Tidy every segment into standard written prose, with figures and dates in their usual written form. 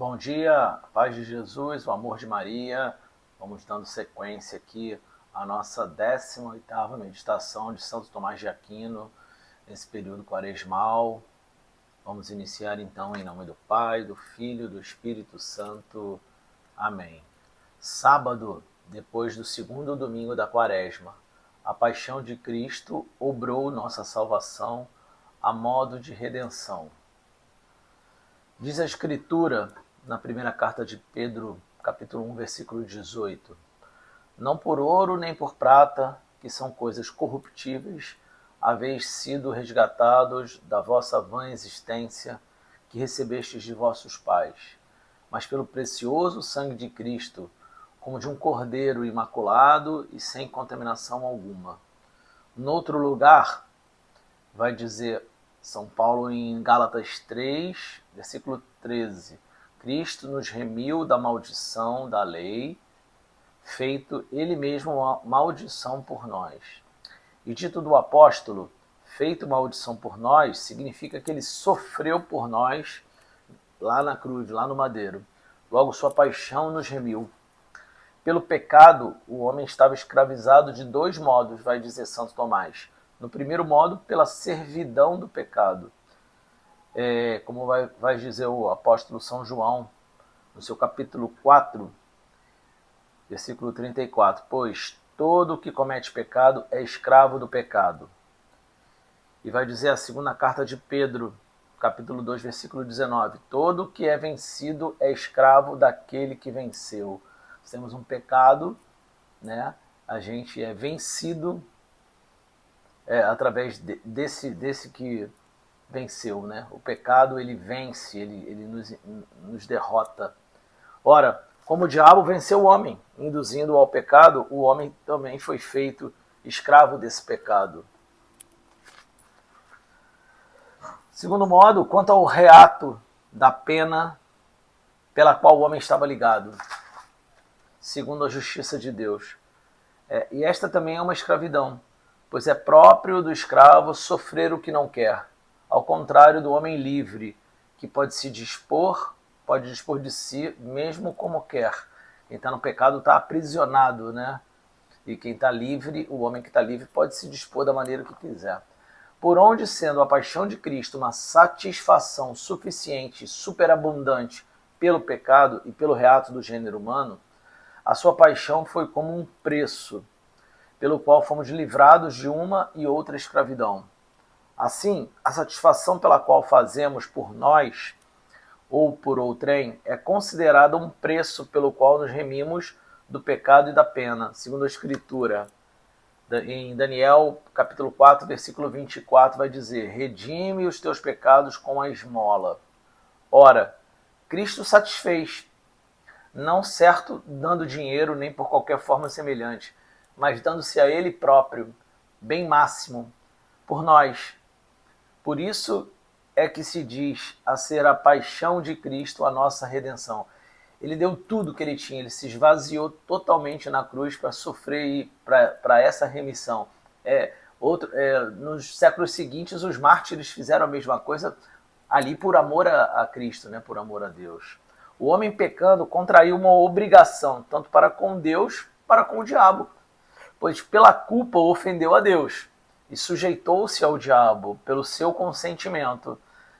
Bom dia, a paz de Jesus, o amor de Maria. Vamos dando sequência aqui à nossa 18ª meditação de Santo Tomás de Aquino, nesse período quaresmal. Vamos iniciar então em nome do Pai, do Filho e do Espírito Santo. Amém. Sábado, depois do segundo domingo da Quaresma, a paixão de Cristo obrou nossa salvação a modo de redenção. Diz a Escritura, na primeira carta de Pedro, capítulo 1, versículo 18: Não por ouro nem por prata, que são coisas corruptíveis, haveis sido resgatados da vossa vã existência, que recebestes de vossos pais, mas pelo precioso sangue de Cristo, como de um cordeiro imaculado e sem contaminação alguma. Noutro lugar, vai dizer São Paulo em Gálatas 3, versículo 13: Cristo nos remiu da maldição da lei, feito ele mesmo uma maldição por nós. E dito do apóstolo, feito maldição por nós, significa que ele sofreu por nós lá na cruz, lá no madeiro. Logo, sua paixão nos remiu. Pelo pecado, o homem estava escravizado de dois modos, vai dizer Santo Tomás. No primeiro modo, pela servidão do pecado. Como vai dizer o apóstolo São João, no seu capítulo 4, versículo 34, pois todo o que comete pecado é escravo do pecado. E vai dizer a segunda carta de Pedro, capítulo 2, versículo 19, todo o que é vencido é escravo daquele que venceu. Nós temos um pecado, né? A gente é vencido através desse que venceu, né? O pecado, ele vence, ele nos derrota. Ora, como o diabo venceu o homem, induzindo-o ao pecado, o homem também foi feito escravo desse pecado. Segundo modo, quanto ao reato da pena pela qual o homem estava ligado, segundo a justiça de Deus. E esta também é uma escravidão, pois é próprio do escravo sofrer o que não quer, ao contrário do homem livre, que pode dispor de si mesmo como quer. Quem está no pecado está aprisionado, né? E quem está livre, o homem que está livre, pode se dispor da maneira que quiser. Por onde, sendo a paixão de Cristo uma satisfação suficiente, superabundante pelo pecado e pelo reato do gênero humano, a sua paixão foi como um preço, pelo qual fomos livrados de uma e outra escravidão. Assim, a satisfação pela qual fazemos por nós ou por outrem é considerada um preço pelo qual nos remimos do pecado e da pena, segundo a Escritura. Em Daniel, capítulo 4, versículo 24, vai dizer: redime os teus pecados com a esmola. Ora, Cristo satisfez, não certo dando dinheiro nem por qualquer forma semelhante, mas dando-se a ele próprio, bem máximo, por nós. Por isso é que se diz a ser a paixão de Cristo a nossa redenção. Ele deu tudo que ele tinha, ele se esvaziou totalmente na cruz para sofrer para essa remissão. Nos séculos seguintes, os mártires fizeram a mesma coisa ali por amor a Cristo, né? Por amor a Deus. O homem pecando contraiu uma obrigação, tanto para com Deus, para com o diabo, pois pela culpa ofendeu a Deus e sujeitou-se ao diabo pelo seu consentimento.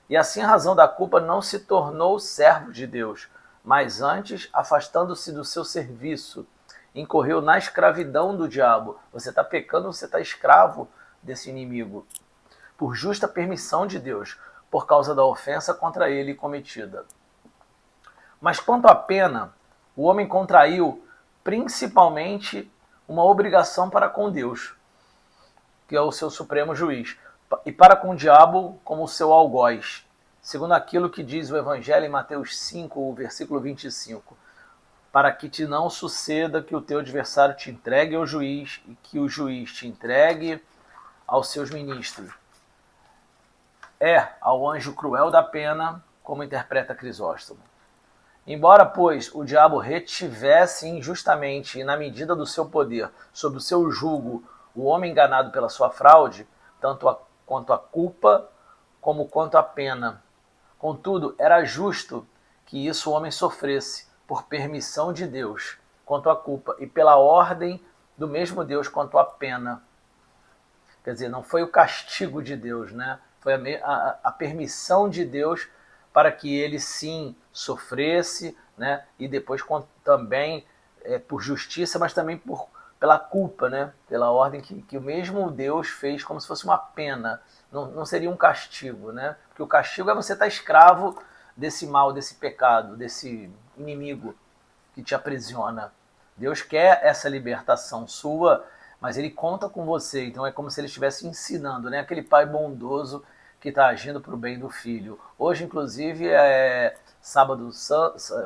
E assim, a razão da culpa, não se tornou servo de Deus, mas antes, afastando-se do seu serviço, incorreu na escravidão do diabo. Você está pecando, você está escravo desse inimigo, por justa permissão de Deus, por causa da ofensa contra ele cometida. Mas quanto à pena, o homem contraiu principalmente uma obrigação para com Deus, que é o seu supremo juiz, e para com o diabo como o seu algoz, segundo aquilo que diz o Evangelho em Mateus 5, versículo 25, para que te não suceda que o teu adversário te entregue ao juiz e que o juiz te entregue aos seus ministros. Ao anjo cruel da pena, como interpreta Crisóstomo. Embora, pois, o diabo retivesse injustamente e na medida do seu poder, sob o seu jugo, o homem enganado pela sua fraude, quanto a culpa como quanto a pena. Contudo, era justo que que isso o homem sofresse por permissão de Deus quanto à culpa e pela ordem do mesmo Deus quanto à pena. Quer dizer, não foi o castigo de Deus, né? Foi a permissão de Deus para que ele sim sofresse, né? E depois também por justiça, mas também pela culpa, né? Pela ordem que o mesmo Deus fez como se fosse uma pena. Não seria um castigo, né? Porque o castigo é você estar escravo desse mal, desse pecado, desse inimigo que te aprisiona. Deus quer essa libertação sua, mas ele conta com você. Então é como se ele estivesse ensinando, né? Aquele pai bondoso que está agindo para o bem do filho. Hoje, inclusive, é sábado,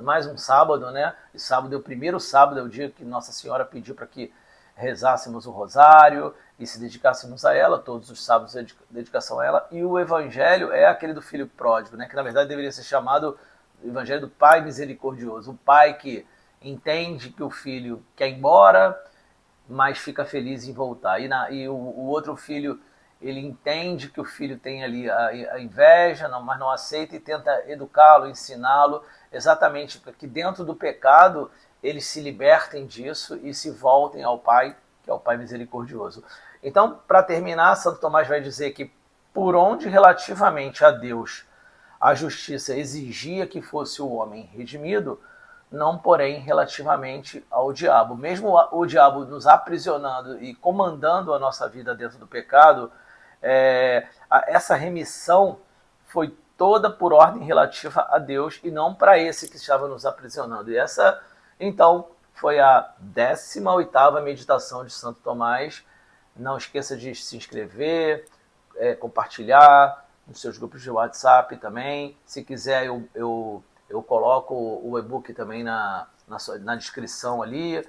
mais um sábado, né? E sábado é o primeiro sábado, é o dia que Nossa Senhora pediu para que rezássemos o rosário e se dedicássemos a ela, todos os sábados é dedicação a ela. E o evangelho é aquele do filho pródigo, né? Que na verdade deveria ser chamado evangelho do pai misericordioso. O pai que entende que o filho quer ir embora, mas fica feliz em voltar. E o outro filho, ele entende que o filho tem ali a inveja, mas não aceita e tenta educá-lo, ensiná-lo, exatamente para que dentro do pecado eles se libertem disso e se voltem ao Pai, que é o Pai misericordioso. Então, para terminar, Santo Tomás vai dizer que por onde relativamente a Deus a justiça exigia que fosse o homem redimido, não porém relativamente ao diabo. Mesmo o diabo nos aprisionando e comandando a nossa vida dentro do pecado, essa remissão foi toda por ordem relativa a Deus e não para esse que estava nos aprisionando. E essa, então, foi a 18ª meditação de Santo Tomás. Não esqueça de se inscrever, compartilhar nos seus grupos de WhatsApp também. Se quiser, eu coloco o e-book também na descrição ali,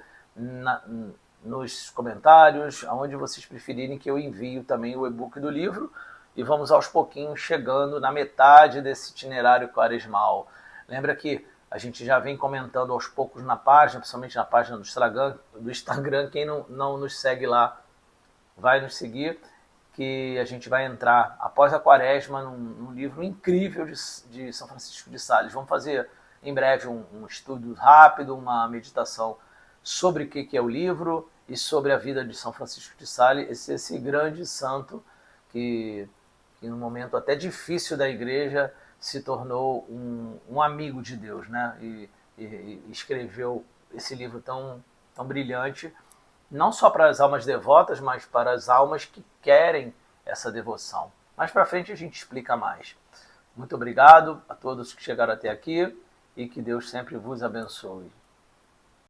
nos comentários, aonde vocês preferirem que eu envio também o e-book do livro. E vamos aos pouquinhos chegando na metade desse itinerário quaresmal. Lembra que a gente já vem comentando aos poucos na página, principalmente na página do Instagram. Quem não nos segue lá, vai nos seguir, que a gente vai entrar, após a quaresma, num livro incrível de São Francisco de Sales. Vamos fazer em breve um estudo rápido, uma meditação sobre o que é o livro e sobre a vida de São Francisco de Sales, esse grande santo que num momento até difícil da igreja se tornou um amigo de Deus, né? E escreveu esse livro tão brilhante, não só para as almas devotas, mas para as almas que querem essa devoção. Mais para frente a gente explica mais. Muito obrigado a todos que chegaram até aqui e que Deus sempre vos abençoe.